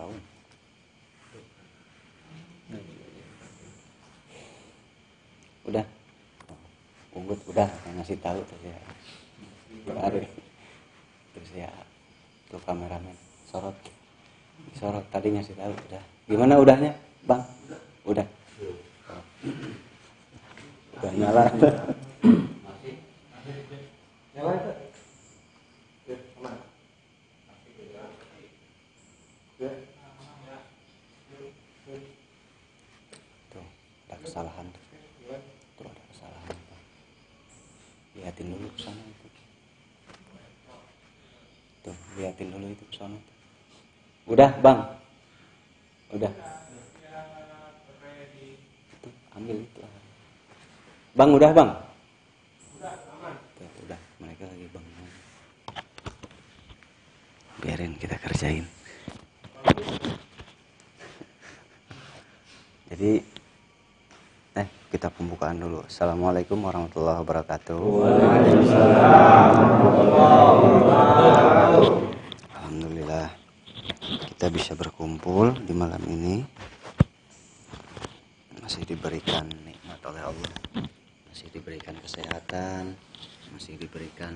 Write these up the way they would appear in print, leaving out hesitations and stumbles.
tahun. Udah. Unggut udah ngasih tahu terus ya. Baru. Terus ya tuh kameramen sorot tadi ngasih tahu udah. Gimana udahnya, Bang? Udah. Oh. Udah nyala. Nyala itu. Tuh, ada kesalahan tuh. Tuh ada kesalahan. Lihatin dulu ke sana itu. Tuh, lihatin dulu itu ke sana. Udah, Bang. Udah. Tuh, ambil itu. Bang, udah, Bang. Tuh, udah, mereka lagi bangun. Biarin kita kerjain. Jadi kita pembukaan dulu. Assalamualaikum warahmatullahi wabarakatuh. Waalaikumsalam warahmatullahi wabarakatuh. Alhamdulillah kita bisa berkumpul di malam ini. Masih diberikan nikmat oleh Allah. Masih diberikan kesehatan, masih diberikan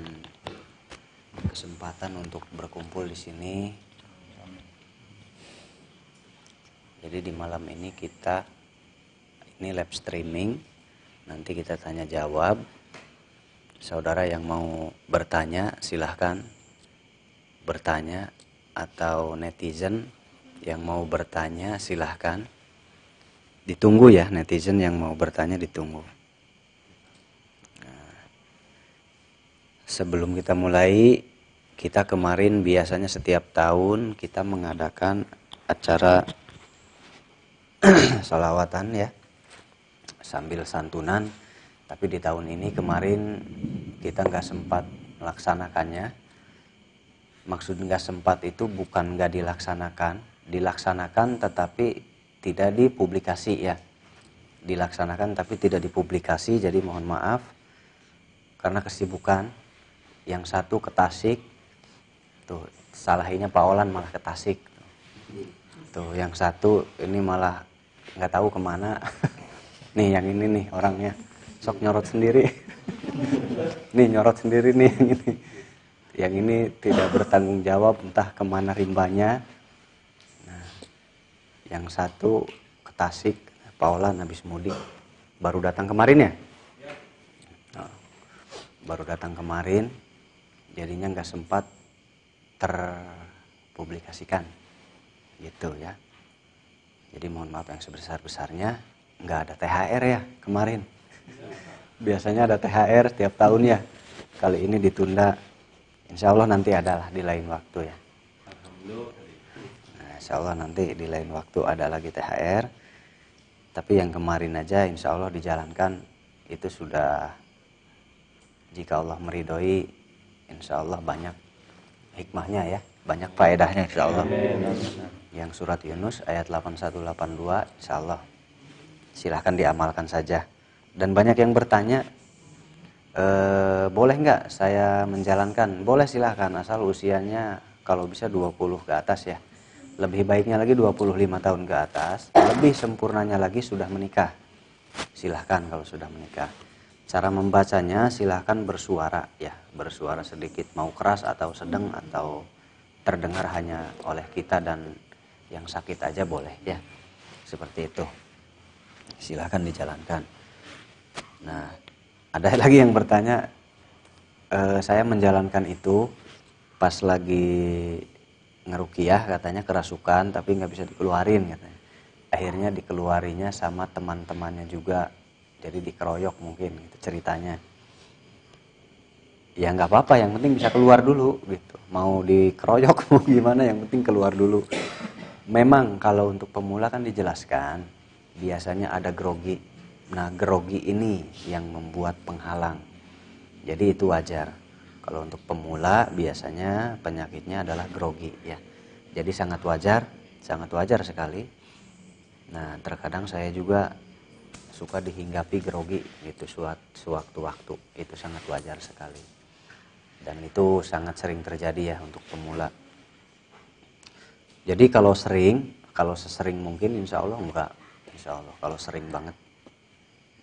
kesempatan untuk berkumpul di sini. Jadi di malam ini ini live streaming, nanti kita tanya jawab. Saudara yang mau bertanya silahkan bertanya, atau netizen yang mau bertanya silahkan. Ditunggu ya, netizen yang mau bertanya ditunggu. Nah, sebelum kita mulai, kita kemarin biasanya setiap tahun kita mengadakan acara sholawatan ya, sambil santunan. Tapi di tahun ini kemarin kita nggak sempat melaksanakannya. Maksud nggak sempat itu bukan nggak dilaksanakan tetapi tidak dipublikasi ya. Dilaksanakan tapi tidak dipublikasi, jadi mohon maaf karena kesibukan. Yang satu ke Tasik, tuh salahinya Pak Olan malah ke Tasik. Tuh yang satu ini malah nggak tahu kemana. Nih yang ini nih orangnya sok nyorot sendiri. Nih nyorot sendiri nih yang ini. Yang ini tidak bertanggung jawab entah kemana rimbanya. Nah, yang satu ke Tasik, Paulan habis mudik. Baru datang kemarin ya? Nah, baru datang kemarin, jadinya nggak sempat terpublikasikan. Gitu ya. Jadi mohon maaf yang sebesar-besarnya. Nggak ada THR ya kemarin. Biasanya ada THR setiap tahun ya. Kali ini ditunda. Insya Allah nanti adalah di lain waktu ya. Nah, insya Allah nanti di lain waktu ada lagi THR. Tapi yang kemarin aja insya Allah dijalankan. Itu sudah, jika Allah meridhoi, insya Allah banyak hikmahnya ya. Banyak faedahnya insya Allah. Yang surat Yunus ayat 8182 insya Allah. Silahkan diamalkan saja. Dan banyak yang bertanya, boleh nggak saya menjalankan? Boleh silahkan, asal usianya kalau bisa 20 ke atas ya. Lebih baiknya lagi 25 tahun ke atas. Lebih sempurnanya lagi sudah menikah. Silahkan kalau sudah menikah. Cara membacanya silahkan bersuara ya. Bersuara sedikit, mau keras atau sedang atau terdengar hanya oleh kita dan yang sakit aja boleh ya. Seperti itu. Silahkan dijalankan. Nah, ada lagi yang bertanya, saya menjalankan itu pas lagi ngeruqyah katanya kerasukan tapi nggak bisa dikeluarin katanya. Akhirnya dikeluarinya sama teman-temannya juga, jadi dikeroyok mungkin gitu ceritanya. Ya nggak apa-apa, yang penting bisa keluar dulu gitu. Mau dikeroyok mau gimana, yang penting keluar dulu. Memang kalau untuk pemula kan dijelaskan biasanya ada grogi. Nah, grogi ini yang membuat penghalang. Jadi itu wajar. Kalau untuk pemula biasanya penyakitnya adalah grogi ya. Jadi sangat wajar sekali. Nah, terkadang saya juga suka dihinggapi grogi gitu sewaktu-waktu. Itu sangat wajar sekali. Dan itu sangat sering terjadi ya untuk pemula. Jadi kalau sesering mungkin insya Allah enggak. Insya Allah kalau sering banget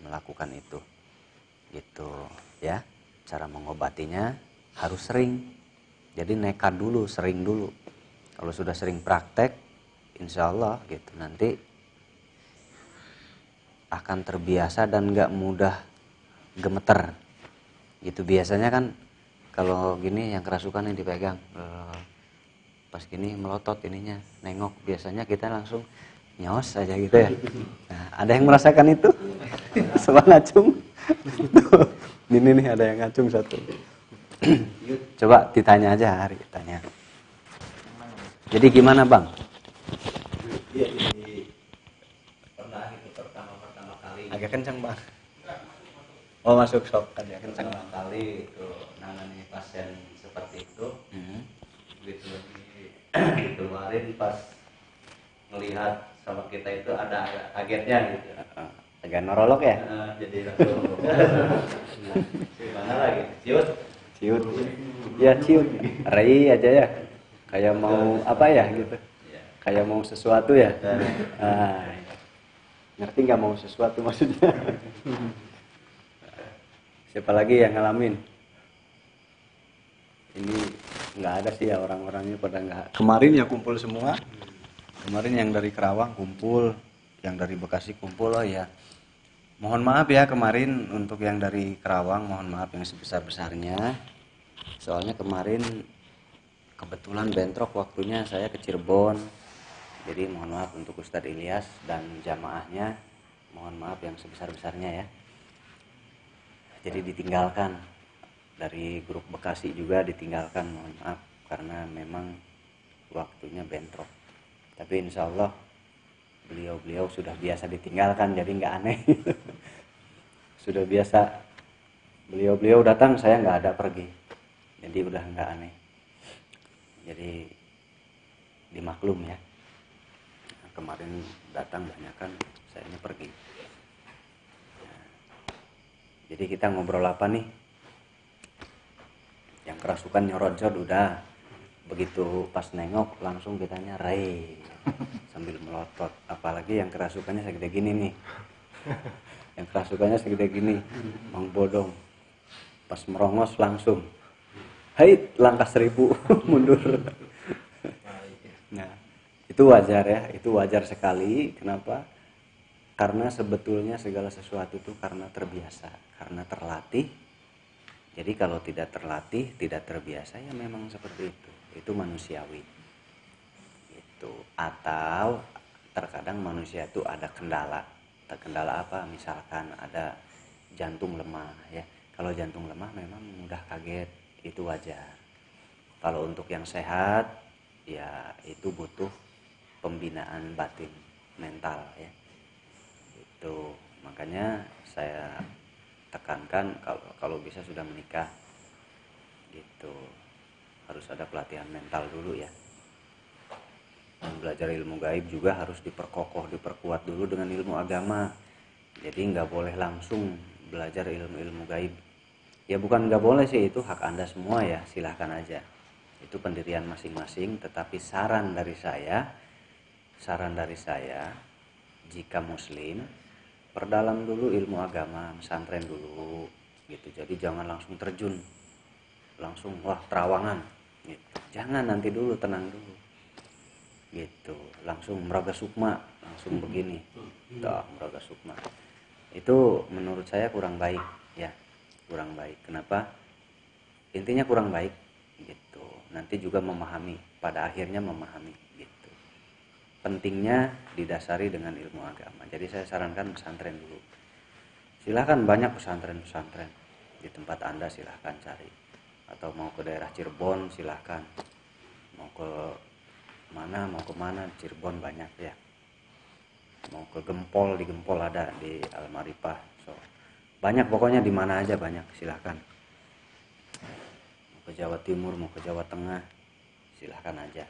melakukan itu. Gitu ya. Cara mengobatinya harus sering. Jadi nekat dulu, sering dulu. Kalau sudah sering praktek, insya Allah gitu nanti akan terbiasa dan nggak mudah gemeter. Gitu biasanya kan kalau gini yang kerasukan yang dipegang, pas gini melotot ininya, nengok biasanya kita langsung nyos aja gitu ya. Nah, ada yang merasakan itu? Sobat ngacung. Ini nih ada yang ngacung satu. Coba ditanya aja Hari, tanya. Jadi gimana Bang? Iya, pernah itu pertama kali. Agak kencang Bang. Oh masuk sok, agak kencang Bang. Kali itu nangani pasien seperti itu, gitu dikeluarin pas melihat sama kita itu ada kagetnya gitu. Agak norolog ya? Jadi langsung gimana lagi? Ciut. Ya ciut. Rai aja ya. Kayak mau apa ya gitu. Kayak mau sesuatu ya. Ngerti nggak mau sesuatu maksudnya? Siapa lagi yang ngalamin? Ini nggak ada sih ya orang-orangnya pada nggak. Kemarin ya kumpul semua. Kemarin yang dari Kerawang kumpul, yang dari Bekasi kumpul. Oh ya, mohon maaf ya kemarin untuk yang dari Kerawang, mohon maaf yang sebesar-besarnya. Soalnya kemarin kebetulan bentrok waktunya saya ke Cirebon. Jadi mohon maaf untuk Ustadz Ilyas dan jamaahnya. Mohon maaf yang sebesar-besarnya ya. Jadi ditinggalkan dari grup Bekasi juga ditinggalkan, mohon maaf karena memang waktunya bentrok. Tapi insya Allah beliau sudah biasa ditinggalkan, jadi nggak aneh. Sudah biasa beliau datang saya nggak ada pergi, jadi udah nggak aneh. Jadi dimaklum ya. Kemarin datang banyak kan, saya ini pergi. Jadi kita ngobrol apa nih? Yang kerasukan nyorot-jod udah. Begitu pas nengok langsung kitanya Rai sambil melotot. Apalagi yang kerasukannya segede gini nih. Yang kerasukannya segede gini, Mang Bodong. Pas merongos langsung, hai langkah 1000 mundur. Nah, itu wajar ya, itu wajar sekali. Kenapa? Karena sebetulnya segala sesuatu itu karena terbiasa, karena terlatih. Jadi kalau tidak terlatih, tidak terbiasa ya memang seperti itu. Itu manusiawi. Itu atau terkadang manusia itu ada kendala. Kendala apa? Misalkan ada jantung lemah ya. Kalau jantung lemah memang mudah kaget, itu wajar. Kalau untuk yang sehat ya itu butuh pembinaan batin, mental ya. Itu makanya saya tekankan kalau bisa sudah menikah gitu harus ada pelatihan mental dulu ya. Dan belajar ilmu gaib juga harus diperkuat dulu dengan ilmu agama. Jadi nggak boleh langsung belajar ilmu gaib. Ya bukan nggak boleh sih, itu hak Anda semua ya, silahkan aja. Itu pendirian masing-masing. Tetapi saran dari saya jika muslim perdalam dulu ilmu agama, pesantren dulu gitu. Jadi jangan langsung terjun, langsung wah terawangan gitu. Jangan, nanti dulu tenang dulu gitu. Langsung meraga sukma, langsung begini. Meraga sukma. Itu menurut saya kurang baik ya. Kurang baik. Kenapa? Intinya kurang baik gitu. Nanti juga memahami, pada akhirnya memahami gitu. Pentingnya didasari dengan ilmu agama. Jadi saya sarankan pesantren dulu. Silahkan banyak pesantren-pesantren di tempat Anda, silahkan cari. Atau mau ke daerah Cirebon silahkan. Mau kemana Cirebon banyak ya. Mau ke Gempol, di Gempol ada, di Al-Marifah. So, banyak pokoknya di mana aja banyak, silahkan. Mau ke Jawa Timur, mau ke Jawa Tengah, silahkan aja.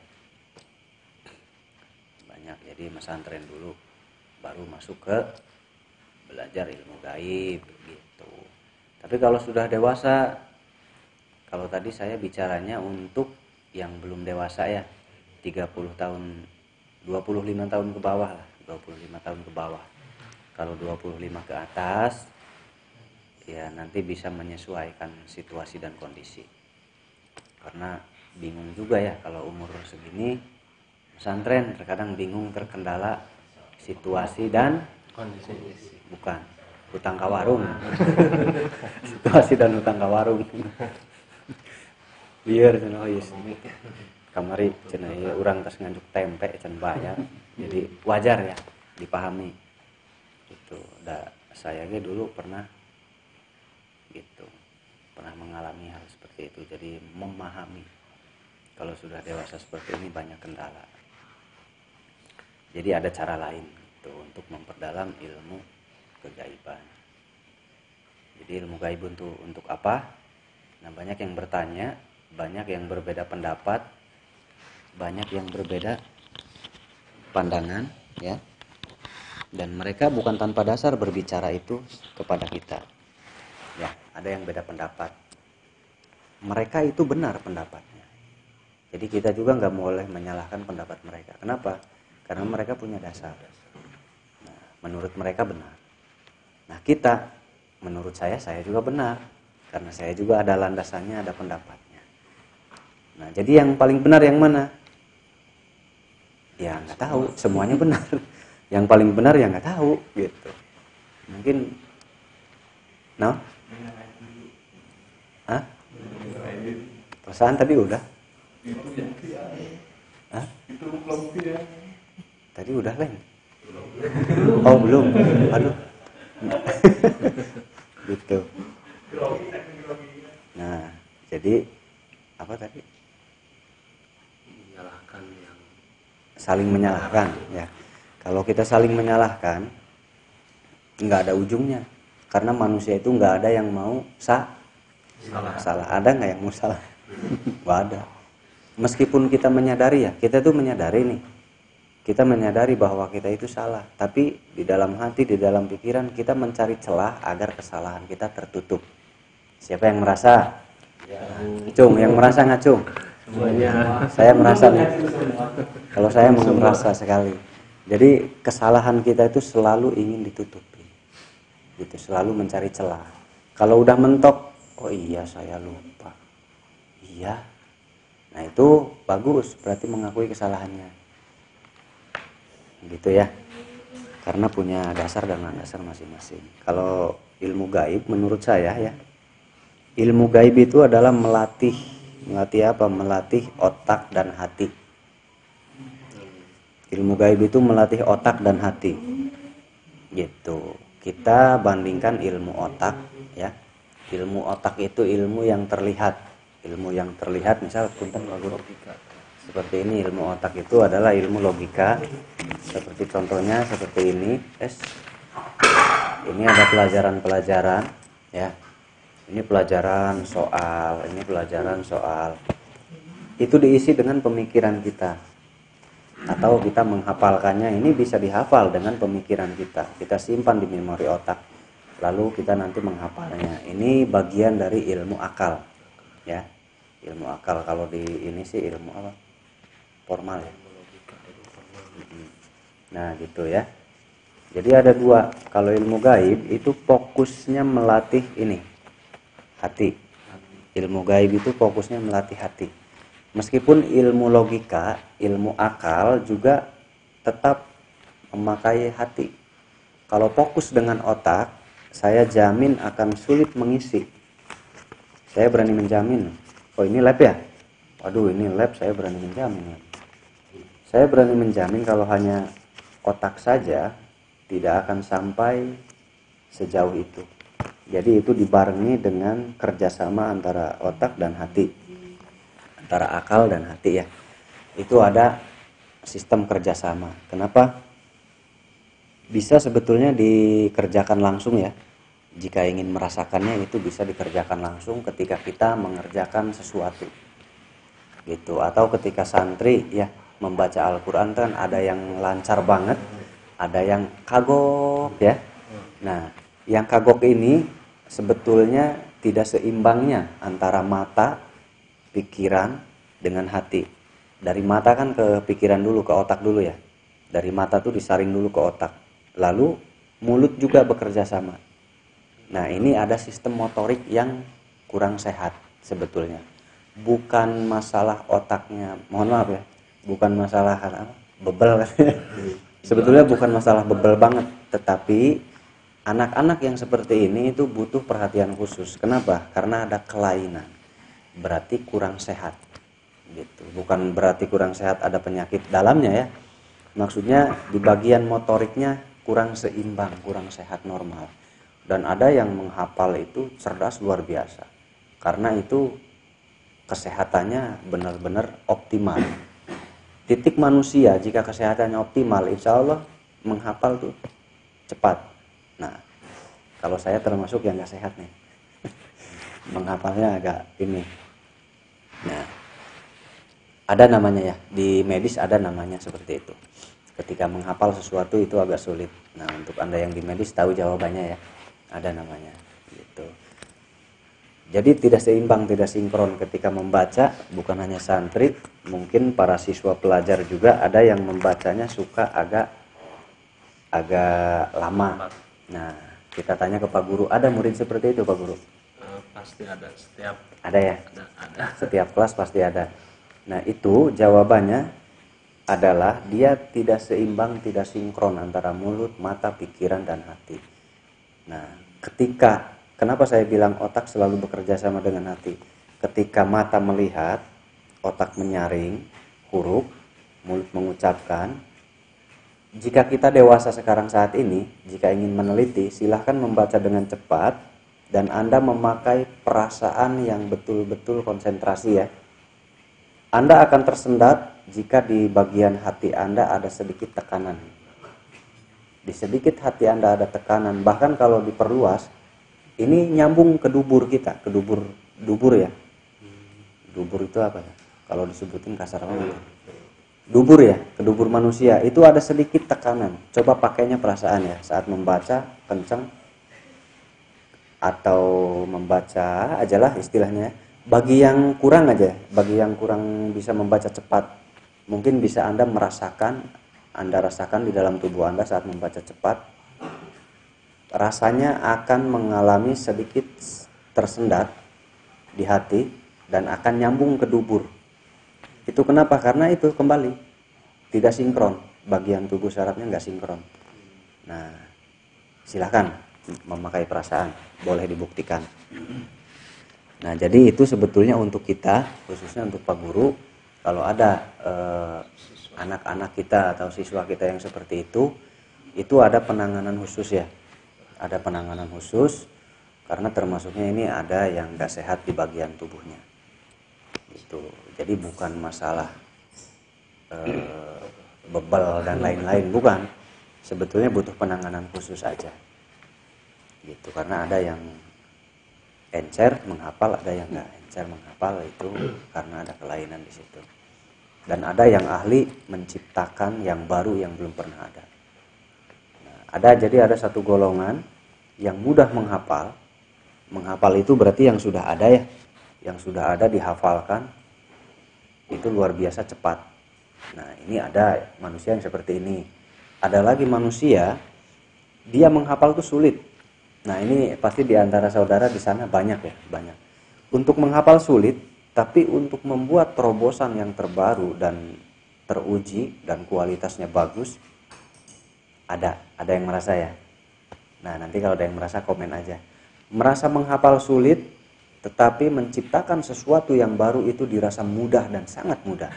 Banyak, jadi pesantren dulu baru masuk ke belajar ilmu gaib gitu. Tapi kalau sudah dewasa, kalau tadi saya bicaranya untuk yang belum dewasa ya, 30 tahun, 25 tahun ke bawah lah, 25 tahun ke bawah. Kalau 25 ke atas, ya nanti bisa menyesuaikan situasi dan kondisi. Karena bingung juga ya kalau umur segini pesantren, terkadang bingung, terkendala situasi dan kondisi. bukan hutang ka warung. Situasi dan hutang ka warung. Biar cenah geus. Kamari cenah ieu urang tos nganjuk tempe can bayar. Jadi wajar ya dipahami. Gitu. Saya ge dulu pernah gitu. Pernah mengalami hal seperti itu. Jadi memahami kalau sudah dewasa seperti ini banyak kendala. Jadi ada cara lain gitu, untuk memperdalam ilmu kegaiban. Jadi ilmu gaib untuk apa? Nah, banyak yang bertanya, banyak yang berbeda pendapat, banyak yang berbeda pandangan, ya. Dan mereka bukan tanpa dasar berbicara itu kepada kita. Ya, ada yang beda pendapat. Mereka itu benar pendapatnya. Jadi kita juga nggak boleh menyalahkan pendapat mereka. Kenapa? Karena mereka punya dasar. Nah, menurut mereka benar. Nah, kita, menurut saya juga benar. Karena saya juga ada landasannya, ada pendapatnya. Nah, jadi yang paling benar yang mana? Ya nggak tahu, semuanya benar. Yang paling benar ya nggak tahu, gitu. Mungkin, no? Hah? Perasaan tadi udah? Hah? Tadi udah kan? Oh belum, aduh. Gitu. Nah, jadi apa tadi? Menyalahkan yang Saling menyalahkan, ya. Kalau kita saling menyalahkan, nggak ada ujungnya. Karena manusia itu nggak ada yang mau salah. Ada nggak yang mau salah? Nggak ada. Meskipun kita menyadari ya, kita tuh menyadari nih. Kita menyadari bahwa kita itu salah, tapi di dalam hati, di dalam pikiran kita mencari celah agar kesalahan kita tertutup. Siapa yang merasa? Cung, yang merasa nggak Cung? semuanya. Saya merasa nih. Kalau saya merasa sekali. Jadi kesalahan kita itu selalu ingin ditutupi. Gitu, selalu mencari celah. Kalau udah mentok, oh iya saya lupa. Iya. Nah itu bagus, berarti mengakui kesalahannya. Gitu ya, karena punya dasar dan landasan masing-masing. Kalau ilmu gaib menurut saya ya, ilmu gaib itu adalah melatih apa? Melatih otak dan hati. Ilmu gaib itu melatih otak dan hati. Gitu. Kita bandingkan ilmu otak ya. Ilmu otak itu ilmu yang terlihat. Ilmu yang terlihat misal punten logika. Seperti ini, ilmu otak itu adalah ilmu logika. Seperti contohnya seperti ini, ini ada pelajaran-pelajaran ya. Ini pelajaran soal, ini pelajaran soal. Itu diisi dengan pemikiran kita. Atau kita menghafalkannya, ini bisa dihafal dengan pemikiran kita. Kita simpan di memori otak. Lalu kita nanti menghafalnya. Ini bagian dari ilmu akal. Ya. Ilmu akal, kalau di ini sih ilmu apa? Formal ya. Nah gitu ya. Jadi ada dua. Kalau ilmu gaib itu fokusnya melatih ini hati. Ilmu gaib itu fokusnya melatih hati. Meskipun ilmu logika, ilmu akal juga tetap memakai hati. Kalau fokus dengan otak, saya jamin akan sulit mengisi. Saya berani menjamin. Oh ini lab ya? Waduh ini lab, saya berani menjamin. Saya berani menjamin kalau hanya otak saja tidak akan sampai sejauh itu. Jadi itu dibarengi dengan kerjasama antara otak dan hati, antara akal dan hati ya. Itu ada sistem kerjasama. Kenapa? Bisa sebetulnya dikerjakan langsung ya. Jika ingin merasakannya itu bisa dikerjakan langsung ketika kita mengerjakan sesuatu. Gitu. Atau ketika santri ya membaca Al-Quran kan ada yang lancar banget, ada yang kagok ya. Nah, yang kagok ini sebetulnya tidak seimbangnya antara mata, pikiran dengan hati. Dari mata kan ke pikiran dulu, ke otak dulu ya. Dari mata tuh disaring dulu ke otak. Lalu mulut juga bekerja sama. Nah, ini ada sistem motorik yang kurang sehat sebetulnya. Bukan masalah otaknya, mohon maaf ya. Bukan masalah bebel kan. Sebetulnya bukan masalah bebel banget, tetapi anak-anak yang seperti ini itu butuh perhatian khusus. Kenapa? Karena ada kelainan. Berarti kurang sehat. Gitu. Bukan berarti kurang sehat ada penyakit dalamnya ya. Maksudnya di bagian motoriknya kurang seimbang, kurang sehat normal. Dan ada yang menghafal itu cerdas luar biasa. Karena itu kesehatannya benar-benar optimal. Titik manusia jika kesehatannya optimal, insya Allah menghafal tuh cepat. Nah, kalau saya termasuk yang nggak sehat nih, menghafalnya agak ini. Nah, ada namanya ya, di medis ada namanya seperti itu. Ketika menghafal sesuatu itu agak sulit. Nah, untuk Anda yang di medis tahu jawabannya ya, ada namanya gitu. Jadi tidak seimbang, tidak sinkron ketika membaca. Bukan hanya santri, mungkin para siswa pelajar juga ada yang membacanya suka agak lama. Nah, kita tanya ke Pak Guru, ada murid seperti itu Pak Guru? Pasti ada, setiap ada ya? Ada. Setiap kelas pasti ada. Nah, itu jawabannya adalah dia tidak seimbang, tidak sinkron antara mulut, mata, pikiran, dan hati. Nah, kenapa saya bilang otak selalu bekerja sama dengan hati? Ketika mata melihat, otak menyaring huruf, mulut mengucapkan. Jika kita dewasa sekarang saat ini, jika ingin meneliti, silahkan membaca dengan cepat dan Anda memakai perasaan yang betul-betul konsentrasi ya. Anda akan tersendat jika di bagian hati Anda ada sedikit tekanan. Di sedikit hati Anda ada tekanan, bahkan kalau diperluas, ini nyambung ke dubur kita, ke dubur ya. Dubur itu apa ya? Kalau disebutin kasar banget. Dubur ya, ke dubur manusia itu ada sedikit tekanan. Coba pakainya perasaan ya, saat membaca kencang atau membaca ajalah istilahnya. Bagi yang kurang aja, bagi yang kurang bisa membaca cepat, mungkin bisa Anda rasakan di dalam tubuh Anda saat membaca cepat, rasanya akan mengalami sedikit tersendat di hati dan akan nyambung ke dubur. Itu kenapa? Karena itu kembali tidak sinkron, bagian tubuh syaratnya nggak sinkron. Nah, silakan memakai perasaan, boleh dibuktikan. Nah, jadi itu sebetulnya untuk kita, khususnya untuk Pak Guru, kalau ada anak-anak kita atau siswa kita yang seperti itu ada penanganan khusus ya. Ada penanganan khusus karena termasuknya ini ada yang nggak sehat di bagian tubuhnya. Itu. Jadi bukan masalah bebel dan lain-lain, bukan. Sebetulnya butuh penanganan khusus aja. Gitu. Karena ada yang encer menghafal, ada yang nggak encer menghafal, itu karena ada kelainan di situ. Dan ada yang ahli menciptakan yang baru yang belum pernah ada. Nah, jadi ada satu golongan yang mudah menghafal. Menghafal itu berarti yang sudah ada ya, yang sudah ada dihafalkan itu luar biasa cepat. Nah, ini ada manusia yang seperti ini. Ada lagi manusia dia menghafal itu sulit. Nah, ini pasti di antara saudara di sana banyak ya, banyak. Untuk menghafal sulit, tapi untuk membuat terobosan yang terbaru dan teruji dan kualitasnya bagus, ada yang merasa ya. Nah, nanti kalau ada yang merasa komen aja. Merasa menghafal sulit, tetapi menciptakan sesuatu yang baru itu dirasa mudah dan sangat mudah.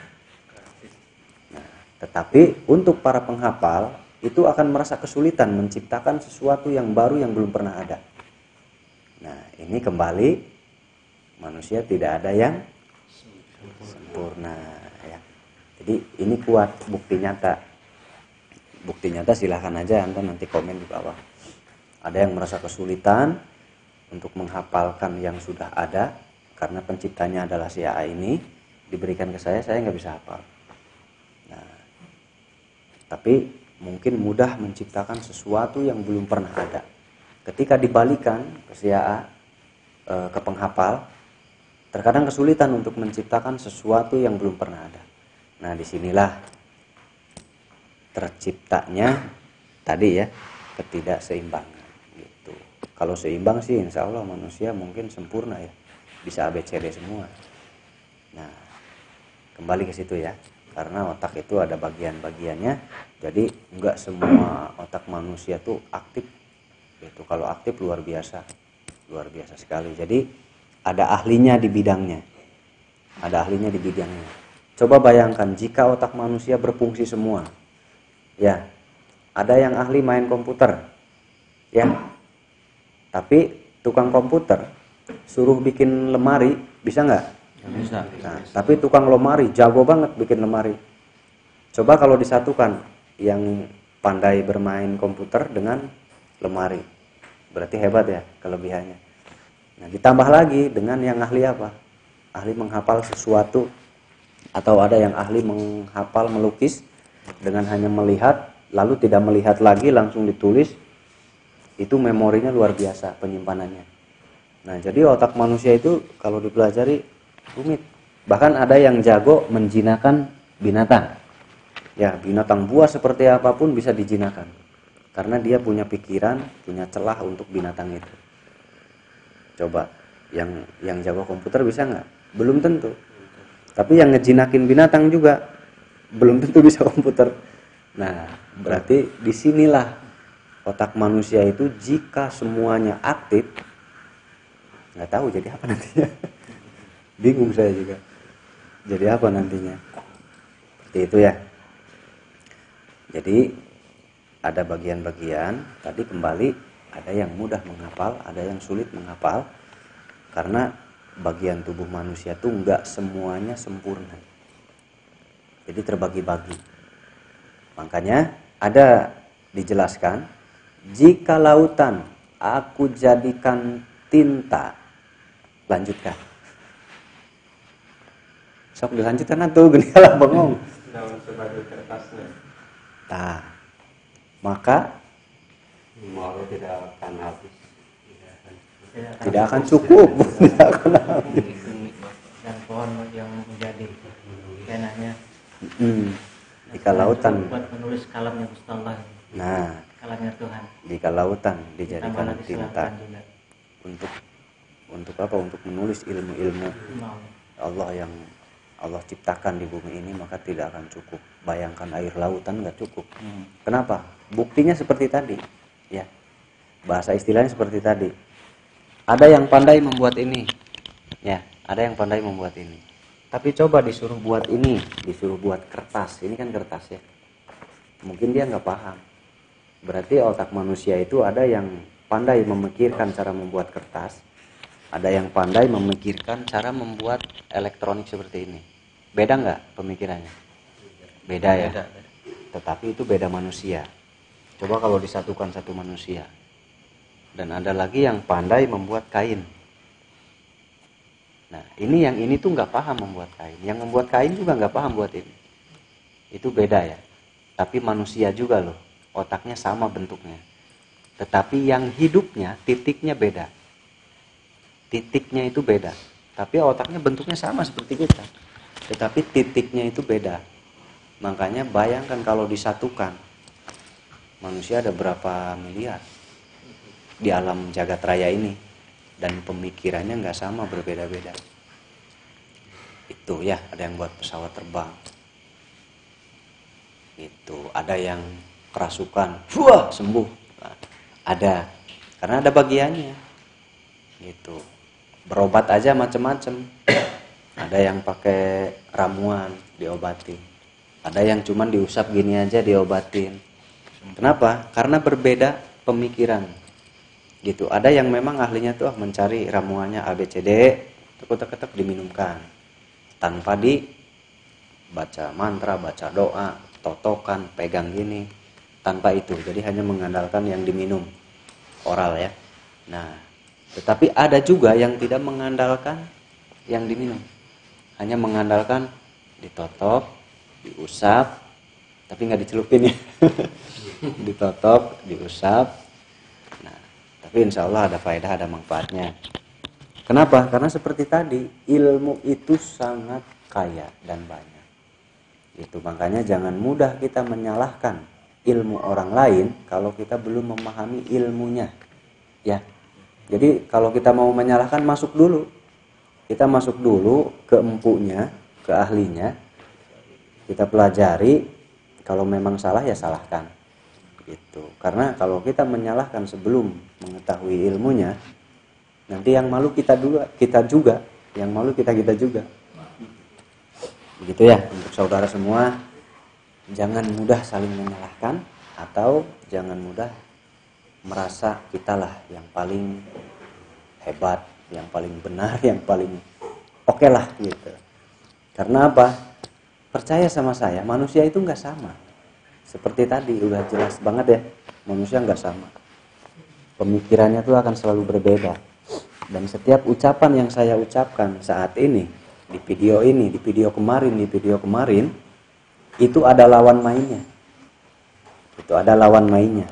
Nah, tetapi untuk para penghafal itu akan merasa kesulitan menciptakan sesuatu yang baru yang belum pernah ada. Nah, ini kembali manusia tidak ada yang sempurna ya. Jadi ini kuat, bukti nyata. Bukti nyata silahkan aja Anda nanti komen di bawah. Ada yang merasa kesulitan untuk menghafalkan yang sudah ada karena penciptanya adalah si AA ini, diberikan ke saya nggak bisa hafal. Nah, tapi mungkin mudah menciptakan sesuatu yang belum pernah ada. Ketika dibalikan ke si AA, ke penghafal, terkadang kesulitan untuk menciptakan sesuatu yang belum pernah ada. Nah, disinilah terciptanya tadi ya ketidakseimbangan gitu. Kalau seimbang sih insya Allah manusia mungkin sempurna ya, bisa ABCD semua. Nah, kembali ke situ ya, karena otak itu ada bagian-bagiannya, jadi enggak semua otak manusia tuh aktif gitu. Kalau aktif luar biasa sekali. Jadi ada ahlinya di bidangnya, Coba bayangkan jika otak manusia berfungsi semua, ya, ada yang ahli main komputer, ya, tapi tukang komputer suruh bikin lemari bisa nggak? Bisa. Nah, tapi tukang lemari jago banget bikin lemari. Coba kalau disatukan yang pandai bermain komputer dengan lemari, berarti hebat ya kelebihannya. Nah, ditambah lagi dengan yang ahli apa? Ahli menghafal sesuatu, atau ada yang ahli menghafal melukis dengan hanya melihat lalu tidak melihat lagi langsung ditulis, itu memorinya luar biasa penyimpanannya. Nah, jadi otak manusia itu kalau dipelajari rumit. Bahkan ada yang jago menjinakkan binatang. Ya, binatang buas seperti apapun bisa dijinakan. Karena dia punya pikiran, punya celah untuk binatang itu. Coba, yang jago komputer bisa nggak? Belum tentu. Tapi yang ngejinakin binatang juga belum tentu bisa komputer. Nah, berarti disinilah otak manusia itu jika semuanya aktif, nggak tahu jadi apa nantinya. Bingung saya juga. Jadi apa nantinya? Seperti itu ya. Jadi ada bagian-bagian, tadi kembali ada yang mudah menghafal, ada yang sulit menghafal. Karena bagian tubuh manusia itu nggak semuanya sempurna. Jadi terbagi-bagi. Makanya ada dijelaskan, jika lautan aku jadikan tinta. Lanjutkan. Sok dilanjutkan atuh gini lah bengong. Daun sebagai kertasnya. Nah, maka Mau tidak akan habis. tidak akan cukup. Tidak akan habis. Dan pohon yang menjadi penanya. Jika lautan. Buat menulis kalamnya Gusti Allah. Nah, Kalamnya Tuhan. jika lautan dijadikan Tambah lagi tinta selatan juga. untuk apa? Untuk menulis ilmu-ilmu Mau. Allah yang Allah ciptakan di bumi ini, maka tidak akan cukup. Bayangkan air lautan nggak cukup. Kenapa? Buktinya seperti tadi, ya. Bahasa istilahnya seperti tadi. Ada yang pandai membuat ini, ya. Ada yang pandai membuat ini. Tapi coba disuruh buat ini, disuruh buat kertas. Ini kan kertas ya. Mungkin dia nggak paham. Berarti otak manusia itu ada yang pandai memikirkan cara membuat kertas, ada yang pandai memikirkan cara membuat elektronik seperti ini. Beda nggak pemikirannya? Beda ya. Tetapi itu beda manusia. Coba kalau disatukan satu manusia. Dan ada lagi yang pandai membuat kain. Nah, yang ini tuh nggak paham membuat kain. Yang membuat kain juga nggak paham buat ini. Itu beda ya. Tapi manusia juga loh. Otaknya sama bentuknya. Tetapi yang hidupnya, titiknya beda. Titiknya itu beda. Tapi otaknya bentuknya sama seperti kita. Tetapi titiknya itu beda. Makanya bayangkan kalau disatukan. Manusia ada berapa miliar di alam jagat raya ini. Dan pemikirannya nggak sama, berbeda-beda. Itu ya, ada yang buat pesawat terbang. Itu, ada yang kerasukan, wah sembuh. Nah, ada, karena ada bagiannya. Gitu. Berobat aja macam-macam. Ada yang pakai ramuan diobati. Ada yang cuman diusap gini aja diobatin. Kenapa? Karena berbeda pemikiran. Gitu. Ada yang memang ahlinya tuh mencari ramuannya ABCD, tek-tek diminumkan. Tanpa dibaca mantra, baca doa, totokan, pegang gini. Tanpa itu. Jadi hanya mengandalkan yang diminum. Oral ya. Nah, tetapi ada juga yang tidak mengandalkan yang diminum. Hanya mengandalkan ditotok, diusap, tapi nggak dicelupin ya. Ditotok, diusap. Nah, tapi insya Allah ada faedah, ada manfaatnya. Kenapa? Karena seperti tadi, ilmu itu sangat kaya dan banyak. Itu makanya jangan mudah kita menyalahkan ilmu orang lain kalau kita belum memahami ilmunya. Ya. Jadi kalau kita mau menyalahkan, masuk dulu. Kita masuk dulu ke empunya, ke ahlinya. Kita pelajari, kalau memang salah ya salahkan. Gitu. Karena kalau kita menyalahkan sebelum mengetahui ilmunya, nanti yang malu kita juga, yang malu kita juga. Begitu ya, untuk saudara semua, jangan mudah saling menyalahkan atau jangan mudah merasa kitalah yang paling hebat, yang paling benar, yang paling oke lah gitu. Karena apa? Percaya sama saya, manusia itu nggak sama. Seperti tadi udah jelas banget ya, manusia nggak sama. Pemikirannya tuh akan selalu berbeda. Dan setiap ucapan yang saya ucapkan saat ini, di video kemarin, itu ada lawan mainnya. Itu ada lawan mainnya.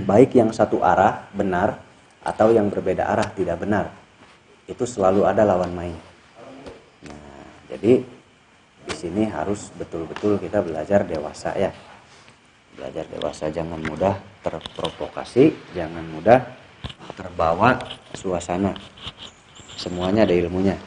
Baik yang satu arah benar atau yang berbeda arah tidak benar. Itu selalu ada lawan main. Nah, jadi di sini harus betul-betul kita belajar dewasa ya. Belajar dewasa, jangan mudah terprovokasi, jangan mudah terbawa suasana. Semuanya ada ilmunya.